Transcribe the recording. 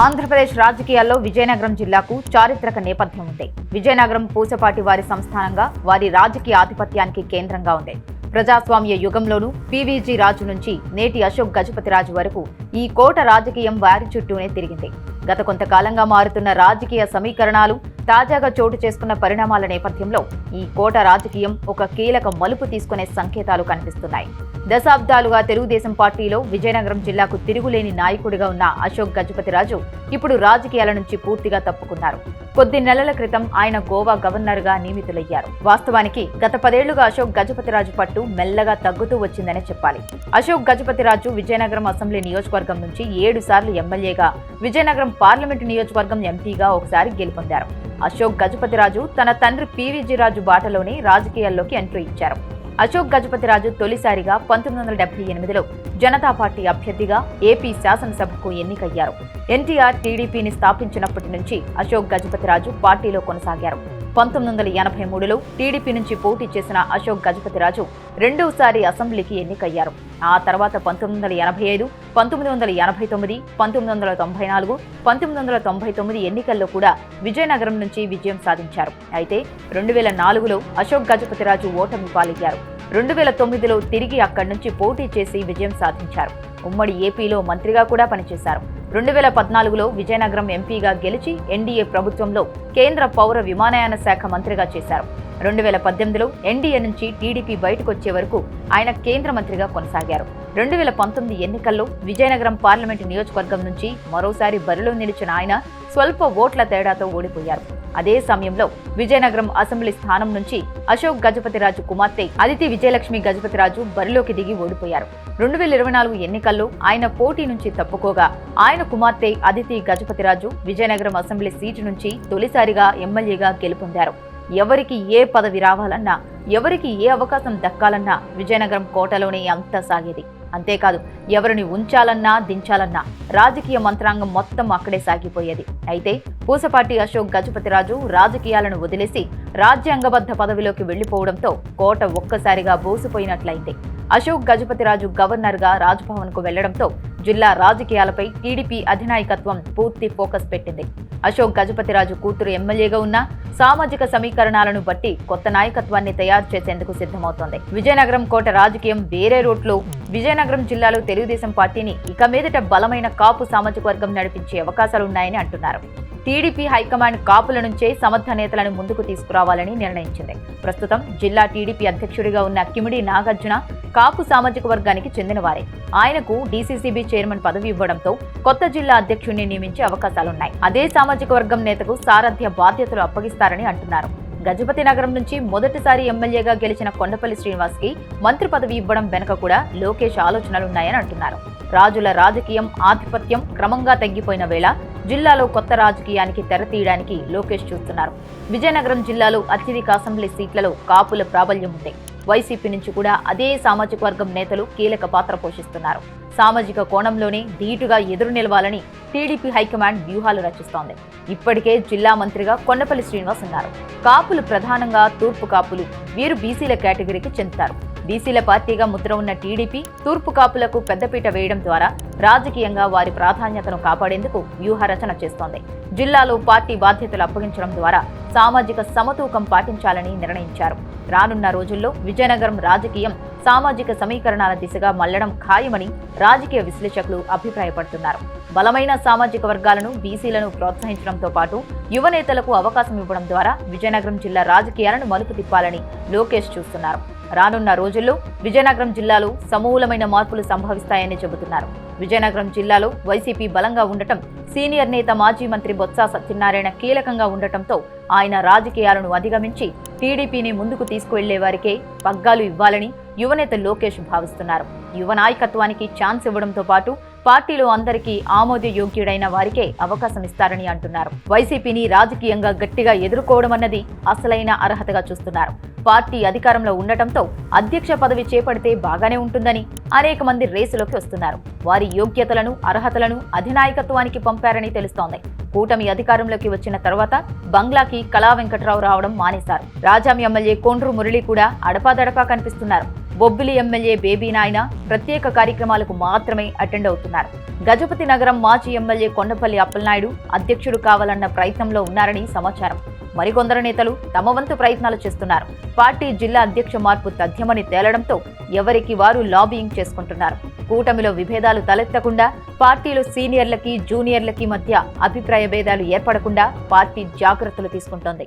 ఆంధ్రప్రదేశ్ రాజకీయాల్లో విజయనగరం జిల్లాకు చారిత్రక నేపథ్యం ఉంది. విజయనగరం పూసపాటి వారి సంస్థానంగా, వారి రాజకీయ ఆధిపత్యానికి కేంద్రంగా ఉంది. ప్రజాస్వామ్య యుగంలోనూ పీవీజీ రాజు నుంచి నేటి అశోక్ గజపతిరాజు వరకు ఈ కోట రాజకీయం వారి చుట్టూనే తిరిగింది. గత కొంతకాలంగా మారుతున్న రాజకీయ సమీకరణాలు, తాజాగా చోటు చేసుకున్న పరిణామాల నేపథ్యంలో ఈ కోట రాజకీయం ఒక కీలక మలుపు తీసుకునే సంకేతాలు కనిపిస్తున్నాయి. దశాబ్దాలుగా తెలుగుదేశం పార్టీలో విజయనగరం జిల్లాకు తిరుగులేని నాయకుడిగా ఉన్న అశోక్ గజపతిరాజు ఇప్పుడు రాజకీయాల నుంచి పూర్తిగా తప్పుకున్నారు. కొద్ది నెలల క్రితం ఆయన గోవా గవర్నర్గా నియమితులయ్యారు. వాస్తవానికి గత 10 ఏళ్లుగా అశోక్ గజపతిరాజు పట్టు మెల్లగా తగ్గుతూ వచ్చిందనే చెప్పాలి. అశోక్ గజపతిరాజు విజయనగరం అసెంబ్లీ నియోజకవర్గం నుంచి 7 సార్లు ఎమ్మెల్యేగా, విజయనగరం పార్లమెంటు నియోజకవర్గం ఎంపీగా ఒకసారి గెలుపొందారు. అశోక్ గజపతిరాజు తన తండ్రి పీవీజీ రాజు బాటలోనే రాజకీయాల్లోకి ఎంట్రీ ఇచ్చారు. అశోక్ గజపతిరాజు తొలిసారిగా 1978లో జనతా పార్టీ అభ్యర్థిగా ఏపీ శాసనసభకు ఎన్నికయ్యారు. ఎన్టీఆర్ టీడీపీని స్థాపించినప్పటి నుంచి అశోక్ గజపతిరాజు పార్టీలో కొనసాగారు. 1983లో టీడీపీ నుంచి పోటీ చేసిన అశోక్ గజపతిరాజు రెండవసారి అసెంబ్లీకి ఎన్నికయ్యారు. ఆ తర్వాత 1985, 1989, 1994, 1999 ఎన్నికల్లో కూడా విజయనగరం నుంచి విజయం సాధించారు. అయితే 2004లో అశోక్ గజపతిరాజు ఓటమి పాలయ్యారు. 2009లో తిరిగి అక్కడి నుంచి పోటీ చేసి విజయం సాధించారు. ఉమ్మడి ఏపీలో మంత్రిగా కూడా పనిచేశారు. 2014లో విజయనగరం ఎంపీగా గెలిచి ఎన్డీఏ ప్రభుత్వంలో కేంద్ర పౌర విమానయాన శాఖ మంత్రిగా చేశారు. 2018లో ఎన్డీఏ నుంచి టీడీపీ బయటకొచ్చే వరకు ఆయన కేంద్ర మంత్రిగా కొనసాగారు. 2019 ఎన్నికల్లో విజయనగరం పార్లమెంటు నియోజకవర్గం నుంచి మరోసారి బరిలో నిలిచిన ఆయన స్వల్ప ఓట్ల తేడాతో ఓడిపోయారు. అదే సమయంలో విజయనగరం అసెంబ్లీ స్థానం నుంచి అశోక్ గజపతిరాజు కుమార్తె అదితి విజయలక్ష్మి గజపతిరాజు బరిలోకి దిగి ఓడిపోయారు. 2024 ఎన్నికల్లో ఆయన పోటీ నుంచి తప్పుకోగా, ఆయన కుమార్తె అదితి గజపతిరాజు విజయనగరం అసెంబ్లీ సీటు నుంచి తొలిసారిగా ఎమ్మెల్యేగా గెలుపొందారు. ఎవరికి ఏ పదవి రావాలన్నా, ఎవరికి ఏ అవకాశం దక్కాలన్నా విజయనగరం కోటలోనే అంతా సాగేది. అంతేకాదు, ఎవరిని ఉంచాలన్నా దించాలన్నా రాజకీయ మంత్రాంగం మొత్తం అక్కడే సాగిపోయేది. అయితే పూసపాటి అశోక్ గజపతిరాజు రాజకీయాలను వదిలేసి రాజ్యాంగబద్ధ పదవిలోకి వెళ్లిపోవడంతో కోట ఒక్కసారిగా బోసిపోయినట్లయింది. అశోక్ గజపతిరాజు గవర్నర్గా రాజ్భవన్కు వెళ్లడంతో జిల్లా రాజకీయాలపై టీడీపీ అధినాయకత్వం పూర్తి ఫోకస్ పెట్టింది. అశోక్ గజపతిరాజు కూతురు ఎమ్మెల్యేగా ఉన్న సామాజిక సమీకరణాలను బట్టి కొత్త నాయకత్వాన్ని తయారు చేసేందుకు సిద్ధమవుతోంది. విజయనగరం కోట రాజకీయం వేరే రూట్లో విజయనగరం జిల్లాలో తెలుగుదేశం పార్టీని ఇక మీదట బలమైన కాపు సామాజిక వర్గం నడిపించే అవకాశాలున్నాయని అంటున్నారు. టీడీపీ హైకమాండ్ కాపుల నుంచే సమర్థ నేతలను ముందుకు తీసుకురావాలని నిర్ణయించింది. ప్రస్తుతం జిల్లా టీడీపీ అధ్యక్షుడిగా ఉన్న కిమిడి నాగార్జున కాపు సామాజిక వర్గానికి చెందినవారే. ఆయనకు డీసీసీబీ చైర్మన్ పదవి ఇవ్వడంతో కొత్త జిల్లా అధ్యక్షుడిని నియమించే అవకాశాలున్నాయి. అదే సామాజిక వర్గం నేతకు సారథ్య బాధ్యతలు అప్పగిస్తారని అంటున్నారు. గజపతి నగరం నుంచి మొదటిసారి ఎమ్మెల్యేగా గెలిచిన కొండపల్లి శ్రీనివాస్కి మంత్రి పదవి ఇవ్వడం వెనుక కూడా లోకేష్ ఆలోచనలున్నాయని అంటున్నారు. రాజుల రాజకీయం ఆధిపత్యం క్రమంగా తగ్గిపోయిన వేళ జిల్లాలో కొత్త రాజకీయానికి తెరతీయడానికి లోకేష్ చూస్తున్నారు. విజయనగరం జిల్లాలో అత్యధిక అసెంబ్లీ సీట్లలో కాపుల ప్రాబల్యం ఉంది. వైసీపీ నుంచి కూడా అదే సామాజిక వర్గం నేతలు కీలక పాత్ర పోషిస్తున్నారు. సామాజిక కోణంలోనే ధీటుగా ఎదురు నిలవాలని టీడీపీ హైకమాండ్ వ్యూహాలు రచిస్తోంది. ఇప్పటికే జిల్లా మంత్రిగా కొండపల్లి శ్రీనివాస్ ఉన్నారు. కాపులు ప్రధానంగా తూర్పు కాపులు, వీరు బీసీల కేటగిరీకి చెందుతారు. బీసీల పార్టీగా ముద్ర ఉన్న టీడీపీ తూర్పు కాపులకు పెద్దపీట వేయడం ద్వారా రాజకీయంగా వారి ప్రాధాన్యతను కాపాడేందుకు వ్యూహ రచన చేస్తోంది. జిల్లాలో పార్టీ బాధ్యతలు అప్పగించడం ద్వారా సామాజిక సమతూకం పాటించాలని నిర్ణయించారు. రానున్న రోజుల్లో విజయనగరం రాజకీయం సామాజిక సమీకరణాల దిశగా మళ్లడం ఖాయమని రాజకీయ విశ్లేషకులు అభిప్రాయపడుతున్నారు. బలమైన సామాజిక వర్గాలను, బీసీలను ప్రోత్సహించడంతో పాటు యువ నేతలకు అవకాశం ఇవ్వడం ద్వారా విజయనగరం జిల్లా రాజకీయాలను మలుపు తిప్పాలని లోకేష్ చూస్తున్నారు. రానున్న రోజుల్లో విజయనగరం జిల్లాలో సమూలమైన మార్పులు సంభవిస్తాయని చెబుతున్నారు. విజయనగరం జిల్లాలో వైసీపీ బలంగా ఉండటం, సీనియర్ నేత మాజీ మంత్రి బొత్స సత్యనారాయణ కీలకంగా ఉండటంతో ఆయన రాజకీయాలను అధిగమించి టీడీపీని ముందుకు తీసుకువెళ్లే వారికే పగ్గాలు ఇవ్వాలని యువనేత లోకేష్ భావిస్తున్నారు. యువ నాయకత్వానికి ఛాన్స్ ఇవ్వడంతో పాటు పార్టీలో అందరికీ ఆమోదయోగ్యుడైన వారికే అవకాశం ఇస్తారని అంటున్నారు. వైసీపీని రాజకీయంగా గట్టిగా ఎదుర్కోవడం అన్నది అసలైన అర్హతగా చూస్తున్నారు. పార్టీ అధికారంలో ఉండటంతో అధ్యక్ష పదవి చేపడితే బాగానే ఉంటుందని అనేక మంది రేసులోకి వస్తున్నారు. వారి యోగ్యతలను, అర్హతలను అధినాయకత్వానికి పంపారని తెలుస్తోంది. కూటమి అధికారంలోకి వచ్చిన తర్వాత బంగ్లాకి కళా వెంకట్రావు రావడం మానేశారు. రాజాం ఎమ్మెల్యే కొండ్రు మురళి కూడా అడపాదడపా కనిపిస్తున్నారు. బొబ్బిలి ఎమ్మెల్యే బేబీ నాయన ప్రత్యేక కార్యక్రమాలకు మాత్రమే అటెండ్ అవుతున్నారు. గజపతి నగరం మాజీ ఎమ్మెల్యే కొండపల్లి అప్పలనాయుడు అధ్యక్షుడు కావాలన్న ప్రయత్నంలో ఉన్నారని సమాచారం. మరికొందరు నేతలు తమ వంతు ప్రయత్నాలు చేస్తున్నారు. పార్టీ జిల్లా అధ్యక్ష మార్పు తథ్యమని తేలడంతో ఎవరికి వారు లాబియింగ్ చేసుకుంటున్నారు. కూటమిలో విభేదాలు తలెత్తకుండా, పార్టీలో సీనియర్లకి జూనియర్లకి మధ్య అభిప్రాయ భేదాలు ఏర్పడకుండా పార్టీ జాగ్రత్తలు తీసుకుంటోంది.